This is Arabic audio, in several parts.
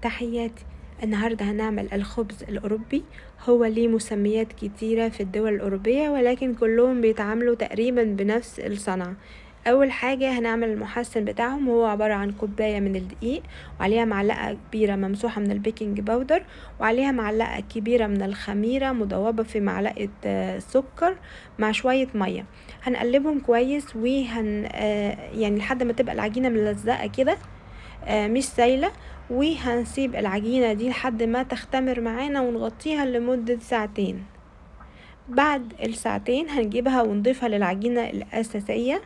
تحياتي. النهاردة هنعمل الخبز الأوروبي. هو ليه مسميات كتيرة في الدول الأوروبية، ولكن كلهم بيتعاملوا تقريبا بنفس الصنعة. أول حاجة هنعمل المحسن بتاعهم، هو عبارة عن كوباية من الدقيق، وعليها معلقة كبيرة ممسوحة من البيكنج باودر، وعليها معلقة كبيرة من الخميرة مدوبة في معلقة سكر مع شوية مية. هنقلبهم كويس يعني لحد ما تبقى العجينة ملزقة كده، مش سايلة. وهنسيب العجينة دي لحد ما تختمر معانا ونغطيها لمدة ساعتين. بعد الساعتين هنجيبها ونضيفها للعجينة الأساسية،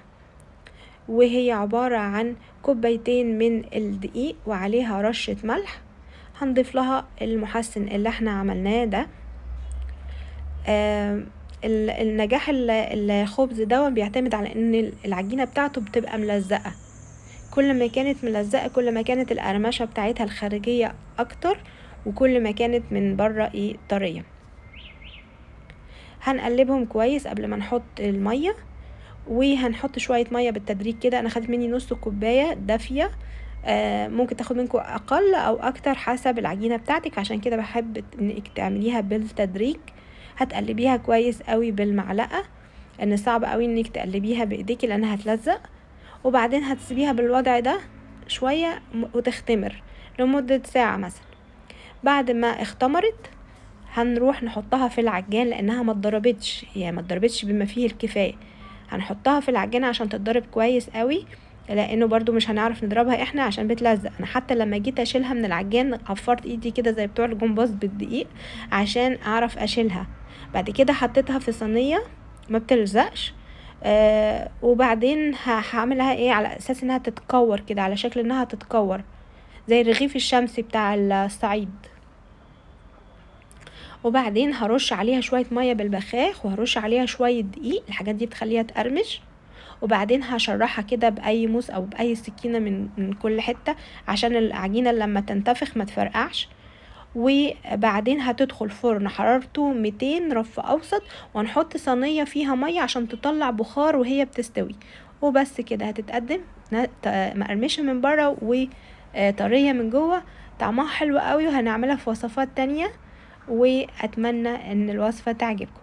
وهي عبارة عن كوبايتين من الدقيق وعليها رشة ملح. هنضيف لها المحسن اللي احنا عملناه ده. النجاح الخبز ده بيعتمد على ان العجينة بتاعته بتبقى ملزقة. كل ما كانت ملزقة كل ما كانت القرمشة بتاعتها الخارجية اكتر، وكل ما كانت من بره طرية. هنقلبهم كويس قبل ما نحط المية، وهنحط شوية مية بالتدريج كده. انا خدت مني نص كوباية دافية، ممكن تاخد منكم اقل او اكتر حسب العجينة بتاعتك، عشان كده بحب انك تعمليها بالتدريج. هتقلبيها كويس قوي بالمعلقة، ان صعب قوي انك تقلبيها بايديكي لانها هتلزق. وبعدين هتسيبيها بالوضع ده شوية وتختمر لمدة ساعة مثلا. بعد ما اختمرت هنروح نحطها في العجان، لانها ما اتضربتش بما فيه الكفاية. هنحطها في العجان عشان تتضرب كويس قوي، لانه برضو مش هنعرف نضربها احنا عشان بتلزق. انا حتى لما جيت اشيلها من العجان عفرت ايدي كده زي بتوع الجمباز بالدقيق عشان اعرف اشيلها. بعد كده حطيتها في صينية ما بتلزقش. وبعدين هعملها على اساس انها تتكور كده، على شكل انها تتكور زي الرغيف الشمسي بتاع الصعيد. وبعدين هرش عليها شوية مية بالبخاخ، وهرش عليها شوية دقيق، الحاجات دي بتخليها تقرمش. وبعدين هشرحها كده باي موس او باي سكينة من كل حتة، عشان العجينة لما تنتفخ ما تفرقعش. وبعدين هتدخل فرن حرارته 200 رف اوسط، وهنحط صينية فيها مية عشان تطلع بخار وهي بتستوي. وبس كده هتتقدم مقرمشة من بره وطرية من جوه. طعمها حلو قوي، وهنعملها في وصفات تانية، واتمنى ان الوصفة تعجبكم.